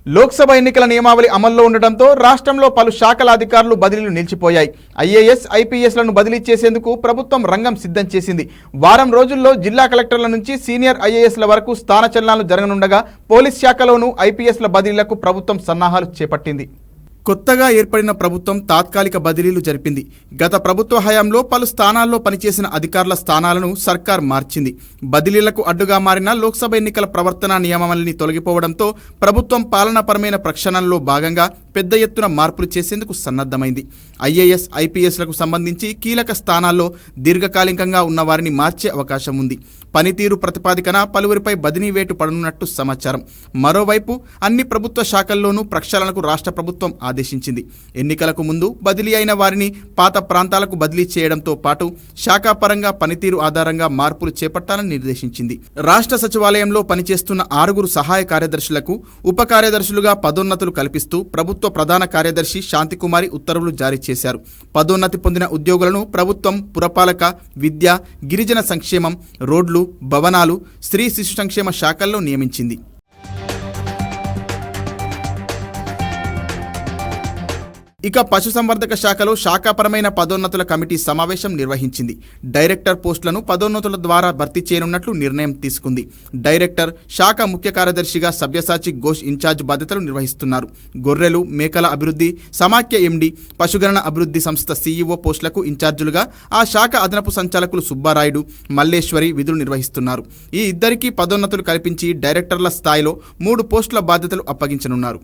లోక్సభ ఎన్నికల నియమావళి అమల్లో ఉండడంతో రాష్ట్రంలో పలు శాఖల అధికారులు బదిలీలు నిలిచిపోయాయి. ఐఏఎస్, ఐపీఎస్లను బదిలీ చేసేందుకు ప్రభుత్వం రంగం సిద్ధం చేసింది. వారం రోజుల్లో జిల్లా కలెక్టర్ల నుంచి సీనియర్ ఐఏఎస్ల వరకు స్థానచలనాలు జరగనుండగా పోలీస్ శాఖలోనూ ఐపీఎస్ల బదిలీలకు ప్రభుత్వం సన్నాహాలు చేపట్టింది. కొత్తగా ఏర్పడిన ప్రభుత్వం తాత్కాలిక బదిలీలు జరిపింది. గత ప్రభుత్వ హయాంలో పలు స్థానాల్లో పనిచేసిన అధికారుల స్థానాలను సర్కార్ మార్చింది. బదిలీలకు అడ్డుగా మారిన లోక్సభ ఎన్నికల ప్రవర్తన నియమావళిని తొలగిపోవడంతో ప్రభుత్వం పాలనాపరమైన ప్రక్షాళనలో భాగంగా పెద్ద ఎత్తున మార్పులు చేసేందుకు సన్నద్ధమైంది. ఐఏఎస్, ఐపీఎస్లకు సంబంధించి కీలక స్థానాల్లో దీర్ఘకాలికంగా ఉన్న వారిని మార్చే అవకాశం ఉంది. పనితీరు ప్రతిపాదికన పలువురిపై బదిలీ వేటు పడనున్నట్టు సమాచారం. మరోవైపు అన్ని ప్రభుత్వ శాఖల్లోనూ ప్రక్షాళనకు రాష్ట్ర ప్రభుత్వం ఆదేశించింది. ఎన్నికలకు ముందు బదిలీ అయిన వారిని పాత ప్రాంతాలకు బదిలీ చేయడంతో పాటు శాఖాపరంగా పనితీరు ఆధారంగా మార్పులు చేపట్టాలని నిర్దేశించింది. రాష్ట్ర సచివాలయంలో పనిచేస్తున్న 6 సహాయ కార్యదర్శులకు ఉప కార్యదర్శులుగా పదోన్నతులు కల్పిస్తూ ప్రభుత్వ ప్రధాన కార్యదర్శి శాంతికుమారి ఉత్తర్వులు జారీ చేశారు. పదోన్నతి పొందిన ఉద్యోగులను ప్రభుత్వం పురపాలక, విద్య, గిరిజన సంక్షేమం, రోడ్లు, భవనాలు, స్త్రీ శిశు సంక్షేమ శాఖల్లో నియమించింది. ఇక పశుసంవర్ధక శాఖలో శాఖాపరమైన పదోన్నతుల కమిటీ సమావేశం నిర్వహించింది. డైరెక్టర్ పోస్టులను పదోన్నతుల ద్వారా భర్తీ చేయనున్నట్లు నిర్ణయం తీసుకుంది. డైరెక్టర్, శాఖ ముఖ్య కార్యదర్శిగా సబ్యసాచి ఘోష్ ఇన్ఛార్జ్ బాధ్యతలు నిర్వహిస్తున్నారు. గొర్రెలు, మేకల అభివృద్ధి, సమాఖ్య ఎండి, పశుగణన అభివృద్ధి సంస్థ సీఈఓ పోస్టులకు ఇన్ఛార్జులుగా ఆ శాఖ అదనపు సంచాలకులు సుబ్బారాయుడు, మల్లేశ్వరి విధులు నిర్వహిస్తున్నారు. ఈ ఇద్దరికీ పదోన్నతులు కల్పించి డైరెక్టర్ల స్థాయిలో 3 పోస్టుల బాధ్యతలు అప్పగించనున్నారు.